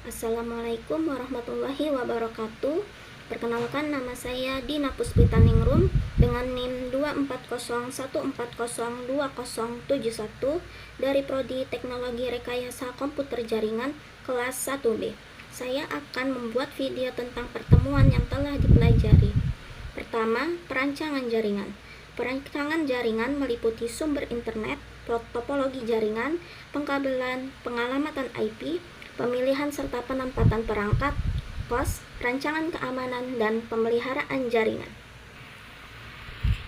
Assalamualaikum warahmatullahi wabarakatuh. Perkenalkan, nama saya Dina Puspitaningrum dengan NIM 24014020071 dari Prodi Teknologi Rekayasa Komputer Jaringan kelas 1B. Saya akan membuat video tentang pertemuan yang telah dipelajari. Pertama, perancangan jaringan. Perancangan jaringan meliputi sumber internet, topologi jaringan, pengkabelan, pengalamatan IP, pemilihan serta penempatan perangkat, kos, rancangan keamanan, dan pemeliharaan jaringan.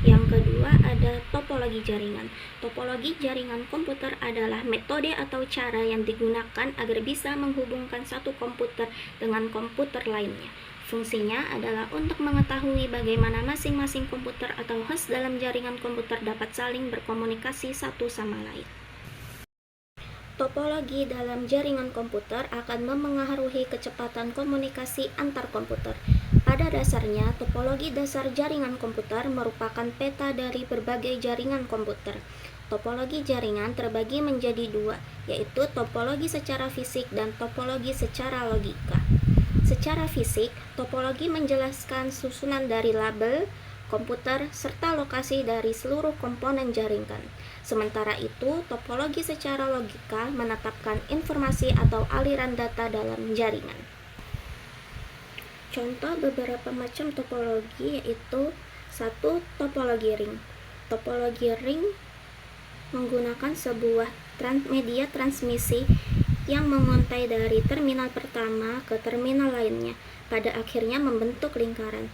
Yang kedua ada topologi jaringan. Topologi jaringan komputer adalah metode atau cara yang digunakan agar bisa menghubungkan satu komputer dengan komputer lainnya. Fungsinya adalah untuk mengetahui bagaimana masing-masing komputer atau host dalam jaringan komputer dapat saling berkomunikasi satu sama lain. Topologi dalam jaringan komputer akan memengaruhi kecepatan komunikasi antar komputer. Pada dasarnya, topologi dasar jaringan komputer merupakan peta dari berbagai jaringan komputer. Topologi jaringan terbagi menjadi dua, yaitu topologi secara fisik dan topologi secara logika. Secara fisik, topologi menjelaskan susunan dari label komputer serta lokasi dari seluruh komponen jaringan. Sementara itu, topologi secara logika menetapkan informasi atau aliran data dalam jaringan. Contoh beberapa macam topologi yaitu 1. Topologi ring. Topologi ring menggunakan sebuah media transmisi yang menguntai dari terminal pertama ke terminal lainnya, pada akhirnya membentuk lingkaran.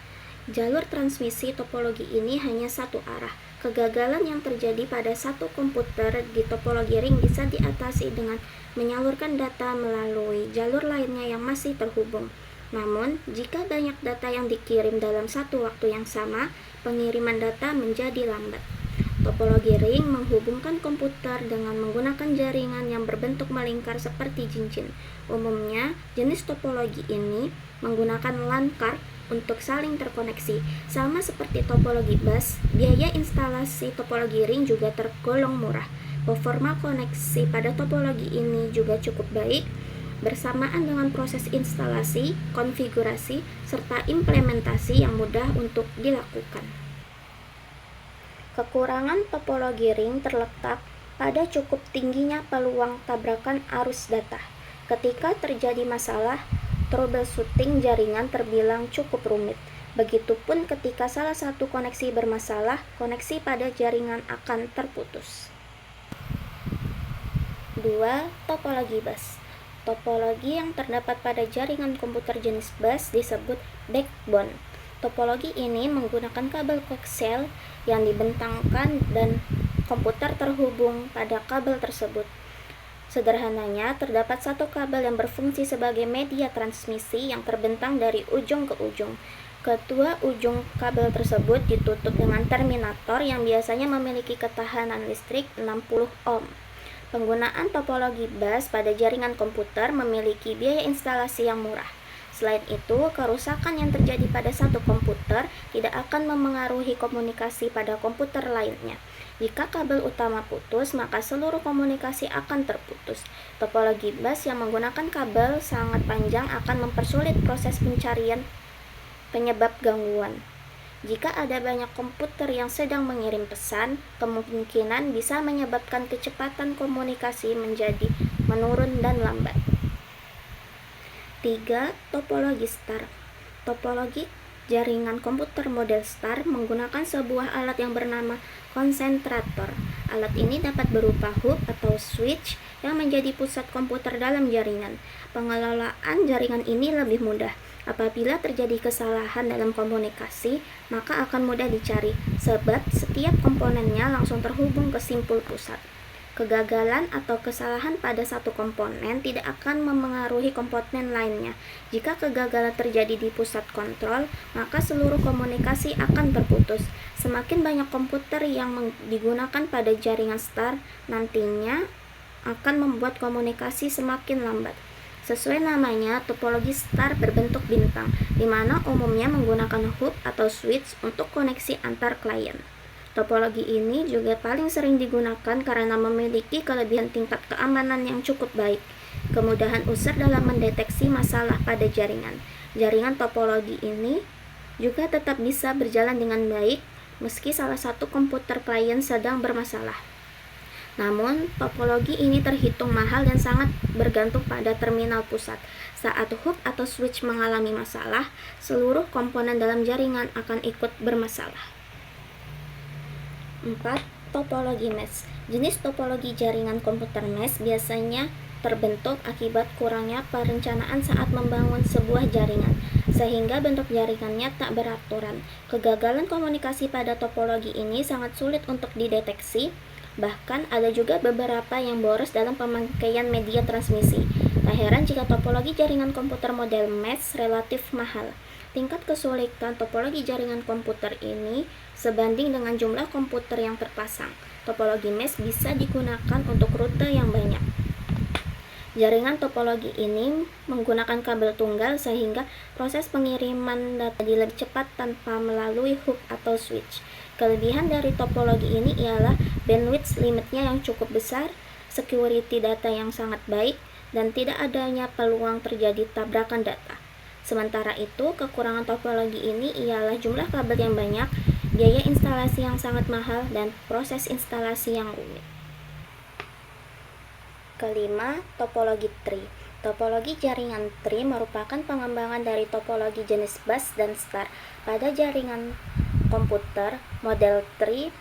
Jalur transmisi topologi ini hanya satu arah. Kegagalan yang terjadi pada satu komputer di topologi ring bisa diatasi dengan menyalurkan data melalui jalur lainnya yang masih terhubung. Namun, jika banyak data yang dikirim dalam satu waktu yang sama, pengiriman data menjadi lambat. Topologi ring menghubungkan komputer dengan menggunakan jaringan yang berbentuk melingkar seperti cincin. Umumnya, jenis topologi ini menggunakan LAN card untuk saling terkoneksi. Sama seperti topologi bus, biaya instalasi topologi ring juga tergolong murah. Performa koneksi pada topologi ini juga cukup baik, bersamaan dengan proses instalasi, konfigurasi, serta implementasi yang mudah untuk dilakukan. Kekurangan topologi ring terletak pada cukup tingginya peluang tabrakan arus data. Ketika terjadi masalah, troubleshooting jaringan terbilang cukup rumit. Begitupun ketika salah satu koneksi bermasalah, koneksi pada jaringan akan terputus. 2. Topologi bus. Topologi yang terdapat pada jaringan komputer jenis bus disebut backbone. Topologi ini menggunakan kabel koaksial yang dibentangkan dan komputer terhubung pada kabel tersebut. Sederhananya, terdapat satu kabel yang berfungsi sebagai media transmisi yang terbentang dari ujung ke ujung. Kedua ujung kabel tersebut ditutup dengan terminator yang biasanya memiliki ketahanan listrik 60 ohm. Penggunaan topologi bus pada jaringan komputer memiliki biaya instalasi yang murah. Selain itu, kerusakan yang terjadi pada satu komputer tidak akan memengaruhi komunikasi pada komputer lainnya. Jika kabel utama putus, maka seluruh komunikasi akan terputus. Topologi bus yang menggunakan kabel sangat panjang akan mempersulit proses pencarian penyebab gangguan. Jika ada banyak komputer yang sedang mengirim pesan, kemungkinan bisa menyebabkan kecepatan komunikasi menjadi menurun dan lambat. 3. Topologi star. Topologi jaringan komputer model star menggunakan sebuah alat yang bernama konsentrator. Alat ini dapat berupa hub atau switch yang menjadi pusat komputer dalam jaringan. Pengelolaan jaringan ini lebih mudah. Apabila terjadi kesalahan dalam komunikasi, maka akan mudah dicari, sebab setiap komponennya langsung terhubung ke simpul pusat. Kegagalan atau kesalahan pada satu komponen tidak akan memengaruhi komponen lainnya. Jika kegagalan terjadi di pusat kontrol, maka seluruh komunikasi akan terputus. Semakin banyak komputer yang digunakan pada jaringan star, nantinya akan membuat komunikasi semakin lambat. Sesuai namanya, topologi star berbentuk bintang, di mana umumnya menggunakan hub atau switch untuk koneksi antar klien. Topologi ini juga paling sering digunakan karena memiliki kelebihan tingkat keamanan yang cukup baik. Kemudahan user dalam mendeteksi masalah pada jaringan. Jaringan topologi ini juga tetap bisa berjalan dengan baik meski salah satu komputer klien sedang bermasalah. Namun, topologi ini terhitung mahal dan sangat bergantung pada terminal pusat. Saat hub atau switch mengalami masalah, seluruh komponen dalam jaringan akan ikut bermasalah. 4. Topologi mesh. Jenis topologi jaringan komputer mesh biasanya terbentuk akibat kurangnya perencanaan saat membangun sebuah jaringan, sehingga bentuk jaringannya tak beraturan. Kegagalan komunikasi pada topologi ini sangat sulit untuk dideteksi. Bahkan ada juga beberapa yang boros dalam pemakaian media transmisi. Tak heran jika topologi jaringan komputer model mesh relatif mahal. Tingkat kesulitan topologi jaringan komputer ini sebanding dengan jumlah komputer yang terpasang. Topologi mesh bisa digunakan untuk rute yang banyak. Jaringan topologi ini menggunakan kabel tunggal sehingga proses pengiriman data lebih cepat tanpa melalui hub atau switch. Kelebihan dari topologi ini ialah bandwidth limitnya yang cukup besar, security data yang sangat baik, dan tidak adanya peluang terjadi tabrakan data. Sementara itu, kekurangan topologi ini ialah jumlah kabel yang banyak, biaya instalasi yang sangat mahal, dan proses instalasi yang rumit. Kelima, topologi tree. Topologi jaringan tree merupakan pengembangan dari topologi jenis bus dan star. Pada jaringan komputer, model tree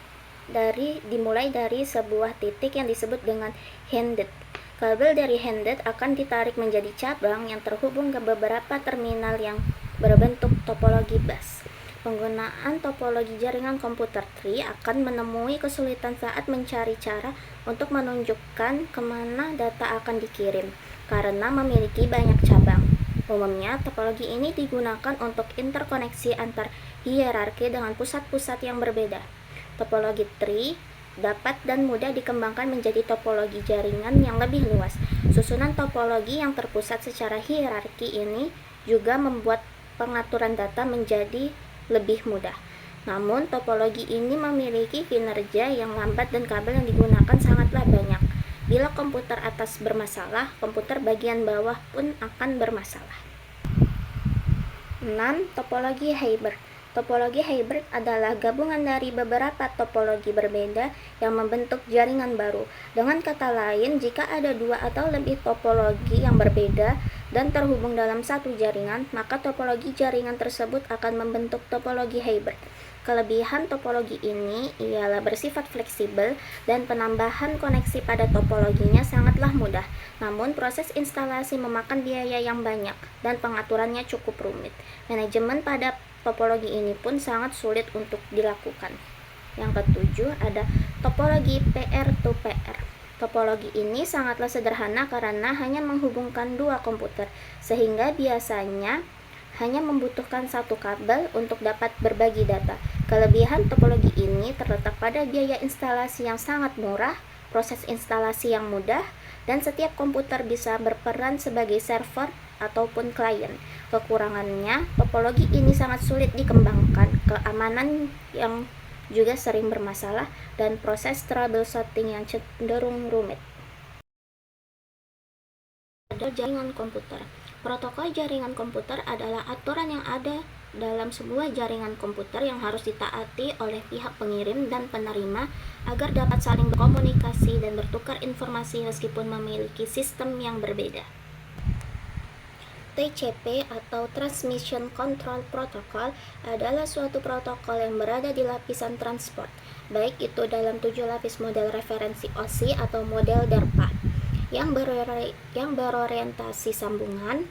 dimulai dari sebuah titik yang disebut dengan handed. Kabel dari handed akan ditarik menjadi cabang yang terhubung ke beberapa terminal yang berbentuk topologi bus. Penggunaan topologi jaringan komputer tree akan menemui kesulitan saat mencari cara untuk menunjukkan kemana data akan dikirim, karena memiliki banyak cabang. Umumnya, topologi ini digunakan untuk interkoneksi antar hierarki dengan pusat-pusat yang berbeda. Topologi tree dapat dan mudah dikembangkan menjadi topologi jaringan yang lebih luas. Susunan topologi yang terpusat secara hierarki ini juga membuat pengaturan data menjadi lebih mudah. Namun, topologi ini memiliki kinerja yang lambat dan kabel yang digunakan sangatlah banyak. Bila komputer atas bermasalah, komputer bagian bawah pun akan bermasalah. 6. Topologi hybrid. Topologi hybrid adalah gabungan dari beberapa topologi berbeda yang membentuk jaringan baru. Dengan kata lain, jika ada dua atau lebih topologi yang berbeda dan terhubung dalam satu jaringan, maka topologi jaringan tersebut akan membentuk topologi hybrid. Kelebihan topologi ini ialah bersifat fleksibel dan penambahan koneksi pada topologinya sangatlah mudah. Namun, proses instalasi memakan biaya yang banyak dan pengaturannya cukup rumit. Manajemen pada topologi ini pun sangat sulit untuk dilakukan. Yang ketujuh ada topologi peer-to-peer. Topologi ini sangatlah sederhana karena hanya menghubungkan dua komputer, sehingga biasanya hanya membutuhkan satu kabel untuk dapat berbagi data. Kelebihan topologi ini terletak pada biaya instalasi yang sangat murah, proses instalasi yang mudah, dan setiap komputer bisa berperan sebagai server ataupun klien. Kekurangannya, topologi ini sangat sulit dikembangkan, keamanan yang juga sering bermasalah, dan proses troubleshooting yang cenderung rumit. Ada jaringan komputer. Protokol jaringan komputer adalah aturan yang ada dalam sebuah jaringan komputer yang harus ditaati oleh pihak pengirim dan penerima agar dapat saling berkomunikasi dan bertukar informasi meskipun memiliki sistem yang berbeda. TCP atau Transmission Control Protocol adalah suatu protokol yang berada di lapisan transport, baik itu dalam 7 lapis model referensi OSI atau model DARPA, yang berorientasi sambungan,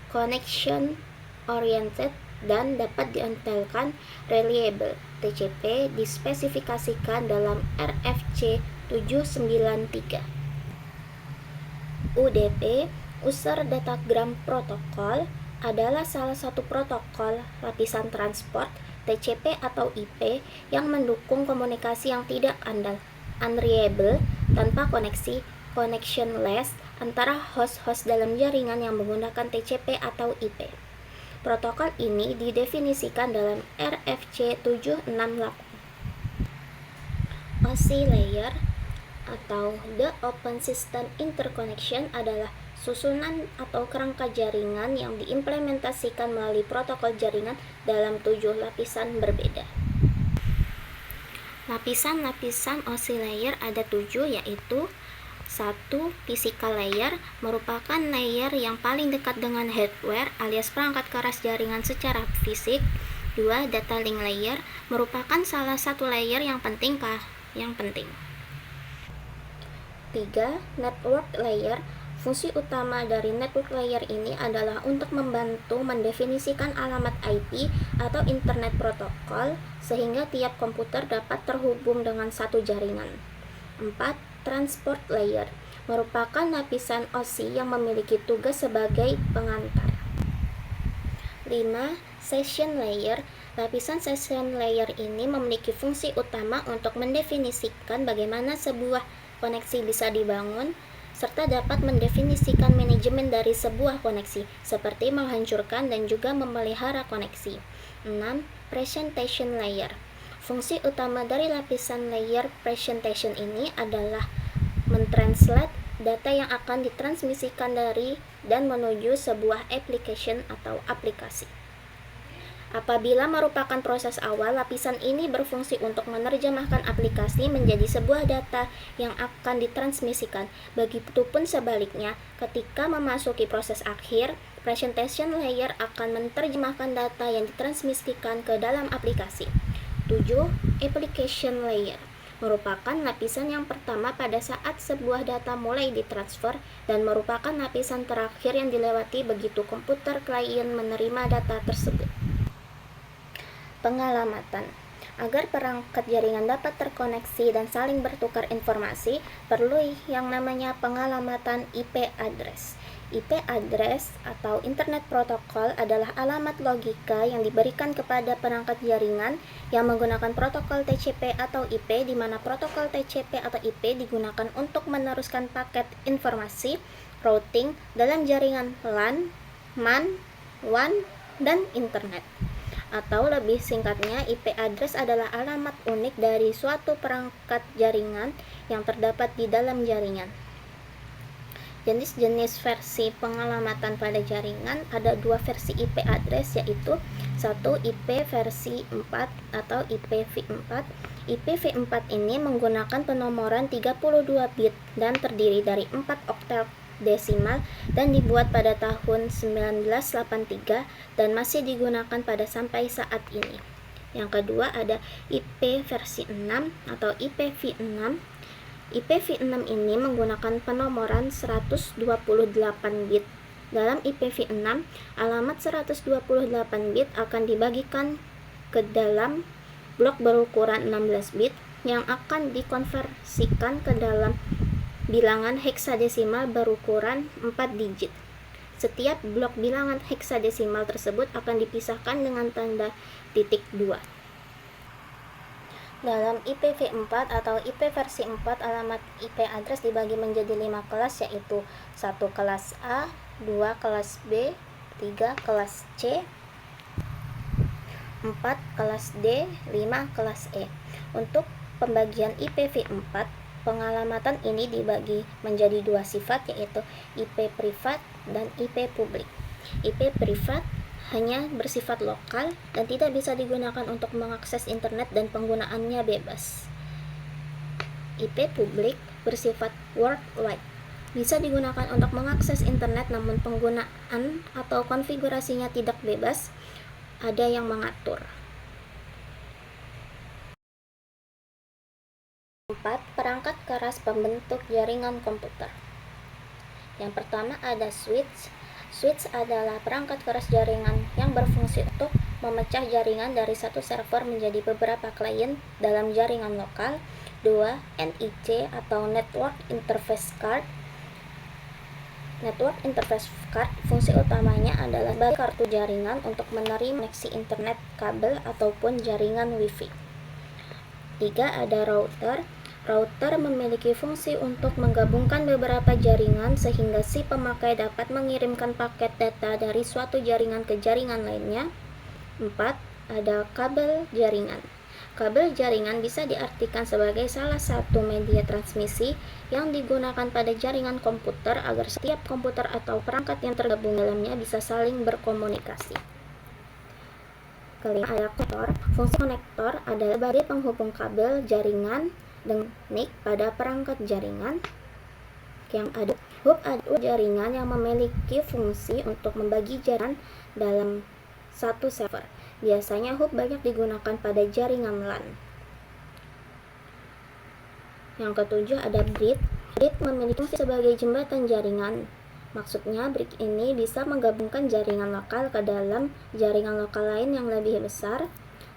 connection oriented, dan dapat diantelkan reliable. TCP dispesifikasikan dalam RFC 793. UDP User Datagram Protocol adalah salah satu protokol lapisan transport TCP atau IP yang mendukung komunikasi yang tidak andal, unreliable, tanpa koneksi, connectionless, antara host-host dalam jaringan yang menggunakan TCP atau IP. Protokol ini didefinisikan dalam RFC 768. OSI Layer atau The Open System Interconnection adalah susunan atau kerangka jaringan yang diimplementasikan melalui protokol jaringan dalam 7 lapisan berbeda. Lapisan-lapisan OSI layer ada 7, yaitu 1. Physical layer merupakan layer yang paling dekat dengan hardware alias perangkat keras jaringan secara fisik. 2. Data link layer merupakan salah satu layer yang penting. 3. Network layer. Fungsi utama dari network layer ini adalah untuk membantu mendefinisikan alamat IP atau Internet Protocol sehingga tiap komputer dapat terhubung dengan satu jaringan. 4. Transport layer merupakan lapisan OSI yang memiliki tugas sebagai pengantar. 5. Session layer. Lapisan session layer ini memiliki fungsi utama untuk mendefinisikan bagaimana sebuah koneksi bisa dibangun serta dapat mendefinisikan manajemen dari sebuah koneksi, seperti menghancurkan dan juga memelihara koneksi. 6. Presentation layer. Fungsi utama dari lapisan layer presentation ini adalah mentranslate data yang akan ditransmisikan dari dan menuju sebuah application atau aplikasi. Apabila merupakan proses awal, lapisan ini berfungsi untuk menerjemahkan aplikasi menjadi sebuah data yang akan ditransmisikan. Begitupun sebaliknya, ketika memasuki proses akhir, presentation layer akan menerjemahkan data yang ditransmisikan ke dalam aplikasi. 7. Application layer merupakan lapisan yang pertama pada saat sebuah data mulai ditransfer dan merupakan lapisan terakhir yang dilewati begitu komputer klien menerima data tersebut. Pengalamatan. Agar perangkat jaringan dapat terkoneksi dan saling bertukar informasi, perlu yang namanya pengalamatan IP address. IP address atau Internet Protocol adalah alamat logika yang diberikan kepada perangkat jaringan yang menggunakan protokol TCP atau IP, di mana protokol TCP atau IP digunakan untuk meneruskan paket informasi routing dalam jaringan LAN, MAN, WAN, dan Internet. Atau lebih singkatnya, IP address adalah alamat unik dari suatu perangkat jaringan yang terdapat di dalam jaringan. Jenis-jenis versi pengalamatan pada jaringan ada 2 versi IP address, yaitu 1. IP versi 4 atau IPv4. IPv4 ini menggunakan penomoran 32 bit dan terdiri dari 4 oktal desimal dan dibuat pada tahun 1983 dan masih digunakan pada sampai saat ini. Yang kedua ada IP versi 6 atau IPv6. IPv6 ini menggunakan penomoran 128 bit. Dalam IPv6, alamat 128 bit akan dibagikan ke dalam blok berukuran 16 bit yang akan dikonversikan ke dalam bilangan heksadesimal berukuran 4 digit. Setiap blok bilangan heksadesimal tersebut akan dipisahkan dengan tanda titik 2. Dalam IPv4 atau IP versi 4, alamat IP address dibagi menjadi 5 kelas, yaitu 1 kelas A, 2 kelas B, 3 kelas C, 4 kelas D, 5 kelas E. Untuk pembagian IPv4, pengalamatan ini dibagi menjadi 2 sifat, yaitu IP privat dan IP publik. IP privat hanya bersifat lokal dan tidak bisa digunakan untuk mengakses internet dan penggunaannya bebas. IP publik bersifat worldwide, bisa digunakan untuk mengakses internet namun penggunaan atau konfigurasinya tidak bebas, ada yang mengatur. 4. Perangkat keras pembentuk jaringan komputer. Yang pertama ada switch. Switch adalah perangkat keras jaringan yang berfungsi untuk memecah jaringan dari satu server menjadi beberapa klien dalam jaringan lokal. 2. NIC atau Network Interface Card. Network Interface Card fungsi utamanya adalah sebagai kartu jaringan untuk menerima koneksi internet, kabel, ataupun jaringan Wi-Fi. 3. Ada router. Router memiliki fungsi untuk menggabungkan beberapa jaringan sehingga si pemakai dapat mengirimkan paket data dari suatu jaringan ke jaringan lainnya. 4. Ada kabel jaringan. Kabel jaringan bisa diartikan sebagai salah satu media transmisi yang digunakan pada jaringan komputer agar setiap komputer atau perangkat yang tergabung dalamnya bisa saling berkomunikasi. Kelima, ada konektor. Fungsi konektor adalah sebagai penghubung kabel jaringan dengan NIC pada perangkat jaringan. Yang ada hub adalah jaringan yang memiliki fungsi untuk membagi jaringan dalam satu server. Biasanya hub banyak digunakan pada jaringan LAN. Yang ketujuh ada bridge. Bridge memiliki fungsi sebagai jembatan jaringan. Maksudnya, bridge ini bisa menggabungkan jaringan lokal ke dalam jaringan lokal lain yang lebih besar.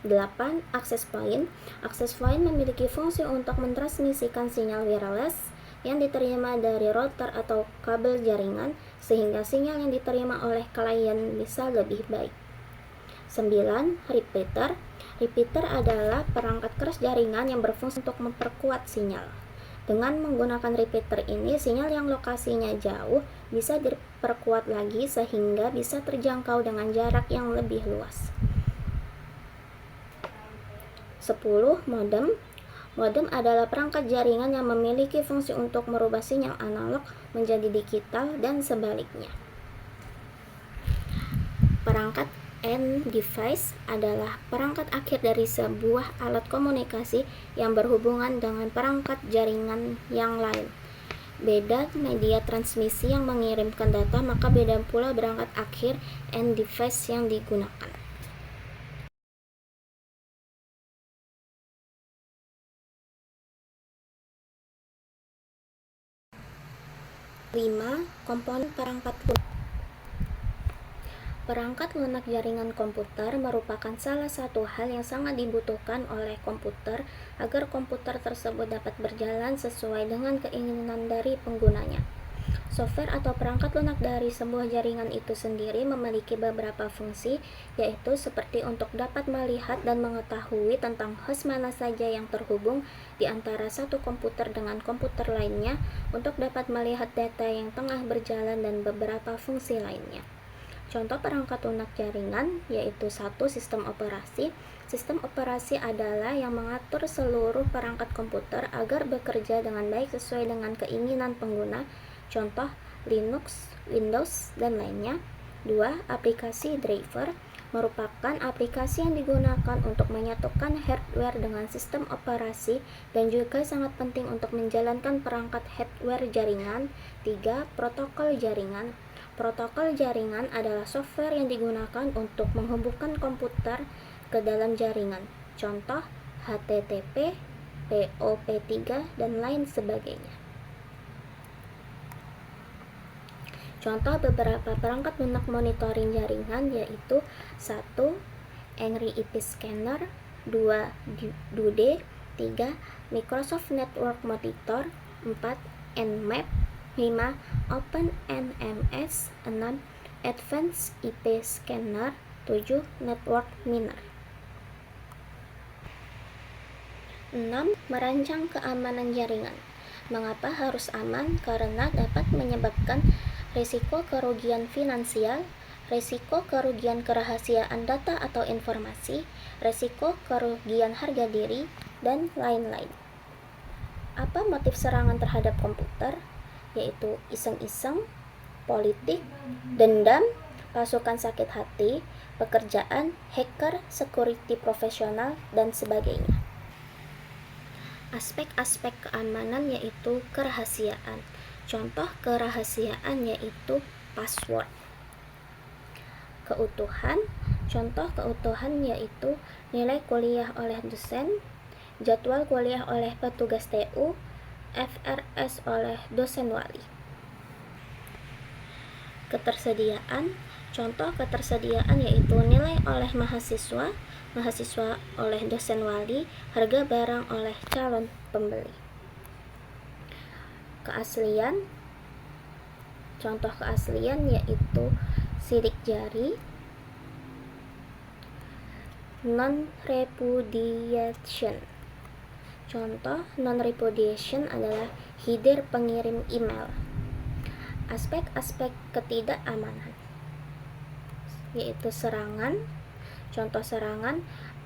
8. Access point. Access point memiliki fungsi untuk mentransmisikan sinyal wireless yang diterima dari router atau kabel jaringan, sehingga sinyal yang diterima oleh klien bisa lebih baik. 9. Repeater. Repeater adalah perangkat keras jaringan yang berfungsi untuk memperkuat sinyal. Dengan menggunakan repeater ini, sinyal yang lokasinya jauh bisa diperkuat lagi sehingga bisa terjangkau dengan jarak yang lebih luas. 10. Modem. Modem adalah perangkat jaringan yang memiliki fungsi untuk merubah sinyal analog menjadi digital dan sebaliknya. Perangkat end device adalah perangkat akhir dari sebuah alat komunikasi yang berhubungan dengan perangkat jaringan yang lain. Beda media transmisi yang mengirimkan data, maka beda pula perangkat akhir end device yang digunakan. 5. Komponen perangkat lunak. Perangkat lunak jaringan komputer merupakan salah satu hal yang sangat dibutuhkan oleh komputer agar komputer tersebut dapat berjalan sesuai dengan keinginan dari penggunanya. Software atau perangkat lunak dari sebuah jaringan itu sendiri memiliki beberapa fungsi, yaitu seperti untuk dapat melihat dan mengetahui tentang host mana saja yang terhubung di antara satu komputer dengan komputer lainnya, untuk dapat melihat data yang tengah berjalan dan beberapa fungsi lainnya. Contoh perangkat lunak jaringan yaitu 1. Sistem operasi. Sistem operasi adalah yang mengatur seluruh perangkat komputer agar bekerja dengan baik sesuai dengan keinginan pengguna. Contoh Linux, Windows, dan lainnya. 2. Aplikasi driver merupakan aplikasi yang digunakan untuk menyatukan hardware dengan sistem operasi dan juga sangat penting untuk menjalankan perangkat hardware jaringan. 3. Protokol jaringan. Protokol jaringan adalah software yang digunakan untuk menghubungkan komputer ke dalam jaringan. Contoh HTTP, POP3, dan lain sebagainya. Contoh beberapa perangkat lunak monitoring jaringan yaitu 1. Angry IP Scanner, 2. DoD, 3. Microsoft Network Monitor, 4. Nmap, 5. OpenNMS, 6. Advanced IP Scanner, 7. Network Miner. 6. Merancang keamanan jaringan. Mengapa harus aman? Karena dapat menyebabkan risiko kerugian finansial, risiko kerugian kerahasiaan data atau informasi, risiko kerugian harga diri, dan lain-lain. Apa motif serangan terhadap komputer? Yaitu iseng-iseng, politik, dendam, pasukan sakit hati, pekerjaan, hacker, security profesional, dan sebagainya. Aspek-aspek keamanan yaitu kerahasiaan. Contoh kerahasiaan yaitu password. Keutuhan. Contoh keutuhan yaitu nilai kuliah oleh dosen, jadwal kuliah oleh petugas TU, FRS oleh dosen wali. Ketersediaan. Contoh ketersediaan yaitu nilai oleh mahasiswa, mahasiswa oleh dosen wali, harga barang oleh calon pembeli. Keaslian. Contoh keaslian yaitu sidik jari. Non-repudiation. Contoh non-repudiation adalah header pengirim email. Aspek-aspek ketidakamanan yaitu serangan. Contoh serangan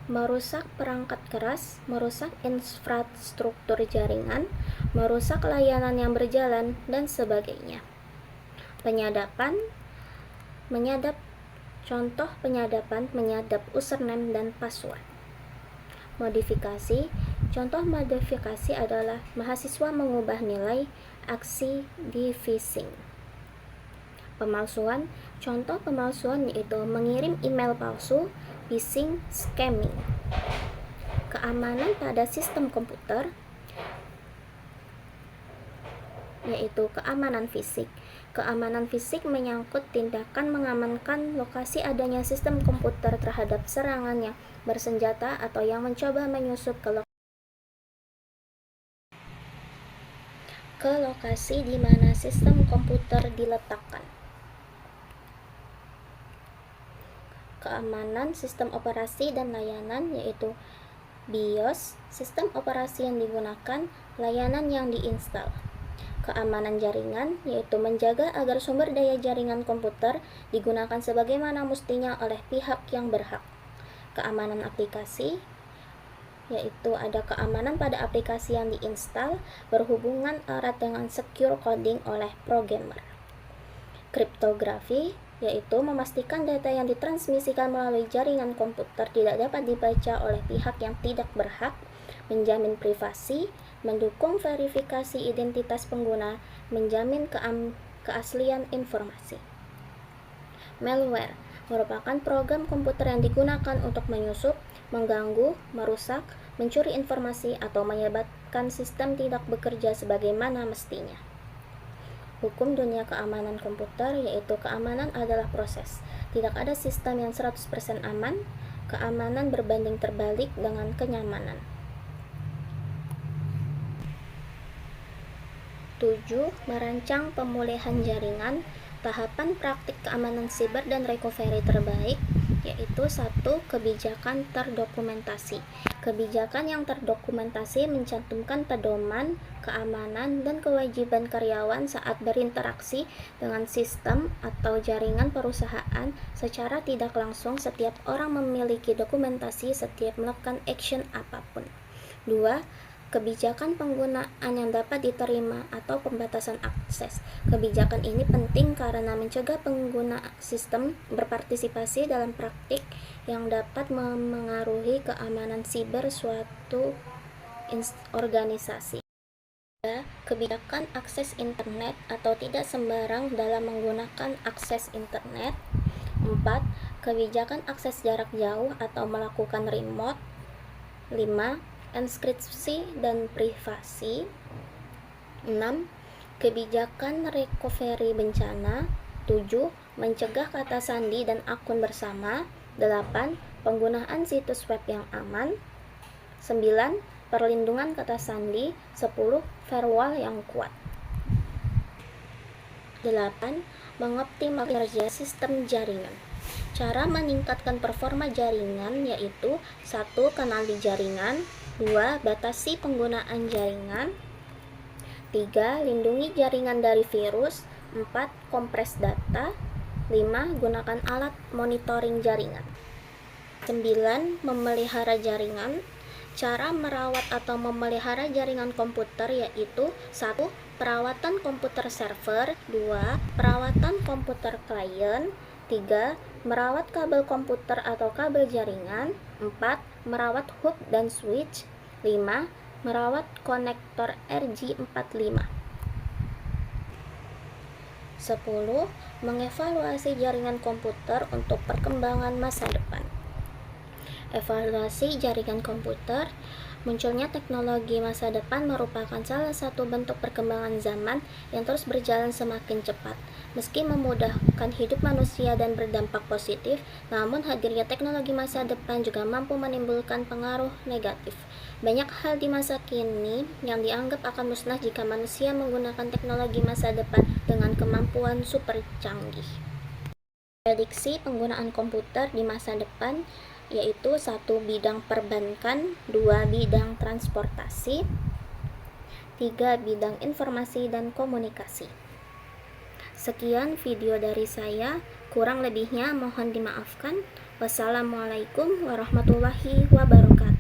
merusak perangkat keras, merusak infrastruktur jaringan, merusak layanan yang berjalan, dan sebagainya. Penyadapan, menyadap. Contoh penyadapan, menyadap username dan password. Modifikasi, contoh modifikasi adalah mahasiswa mengubah nilai, aksi di phishing. Pemalsuan, contoh pemalsuan yaitu mengirim email palsu, phishing, scamming. Keamanan pada sistem komputer, yaitu keamanan fisik. Keamanan fisik menyangkut tindakan mengamankan lokasi adanya sistem komputer terhadap serangan yang bersenjata atau yang mencoba menyusup ke lokasi di mana sistem komputer diletakkan. Keamanan sistem operasi dan layanan yaitu BIOS, sistem operasi yang digunakan, layanan yang diinstal. Keamanan jaringan yaitu menjaga agar sumber daya jaringan komputer digunakan sebagaimana mestinya oleh pihak yang berhak. Keamanan aplikasi yaitu ada keamanan pada aplikasi yang diinstal berhubungan erat dengan secure coding oleh programmer. Kriptografi yaitu memastikan data yang ditransmisikan melalui jaringan komputer tidak dapat dibaca oleh pihak yang tidak berhak, menjamin privasi, mendukung verifikasi identitas pengguna, menjamin keaslian informasi. Malware merupakan program komputer yang digunakan untuk menyusup, mengganggu, merusak, mencuri informasi, atau menyebabkan sistem tidak bekerja sebagaimana mestinya. Hukum dunia keamanan komputer yaitu keamanan adalah proses. Tidak ada sistem yang 100% aman. Keamanan berbanding terbalik dengan kenyamanan. 7. Merancang pemulihan jaringan. Tahapan praktik keamanan siber dan recovery terbaik yaitu 1. Kebijakan terdokumentasi. Kebijakan yang terdokumentasi mencantumkan pedoman, keamanan, dan kewajiban karyawan saat berinteraksi dengan sistem atau jaringan perusahaan secara tidak langsung. Setiap orang memiliki dokumentasi setiap melakukan action apapun. 2. Kebijakan penggunaan yang dapat diterima atau pembatasan akses. Kebijakan ini penting karena mencegah pengguna sistem berpartisipasi dalam praktik yang dapat memengaruhi keamanan siber suatu organisasi. 3. Kebijakan akses internet atau tidak sembarang dalam menggunakan akses internet. 4. Kebijakan akses jarak jauh atau melakukan remote. 5. Enkripsi dan privasi. 6. Kebijakan recovery bencana. 7. Mencegah kata sandi dan akun bersama. 8. Penggunaan situs web yang aman. 9. Perlindungan kata sandi. 10. Firewall yang kuat. 8. Mengoptimalkan kinerja sistem jaringan. Cara meningkatkan performa jaringan yaitu 1. Kenali jaringan. 2. Batasi penggunaan jaringan. 3. Lindungi jaringan dari virus. 4. Kompres data. 5. Gunakan alat monitoring jaringan. 9. Memelihara jaringan. Cara merawat atau memelihara jaringan komputer yaitu 1. Perawatan komputer server. 2. Perawatan komputer klien. 3. Merawat kabel komputer atau kabel jaringan. 4. Merawat hub dan switch. 5. Merawat konektor RJ45. 10. Mengevaluasi jaringan komputer untuk perkembangan masa depan. Evaluasi jaringan komputer. Munculnya teknologi masa depan merupakan salah satu bentuk perkembangan zaman yang terus berjalan semakin cepat. Meski memudahkan hidup manusia dan berdampak positif, namun hadirnya teknologi masa depan juga mampu menimbulkan pengaruh negatif. Banyak hal di masa kini yang dianggap akan musnah jika manusia menggunakan teknologi masa depan dengan kemampuan super canggih. Prediksi penggunaan komputer di masa depan yaitu 1. Bidang perbankan, 2. Bidang transportasi, 3. Bidang informasi dan komunikasi. Sekian video dari saya, kurang lebihnya mohon dimaafkan. Wassalamualaikum warahmatullahi wabarakatuh.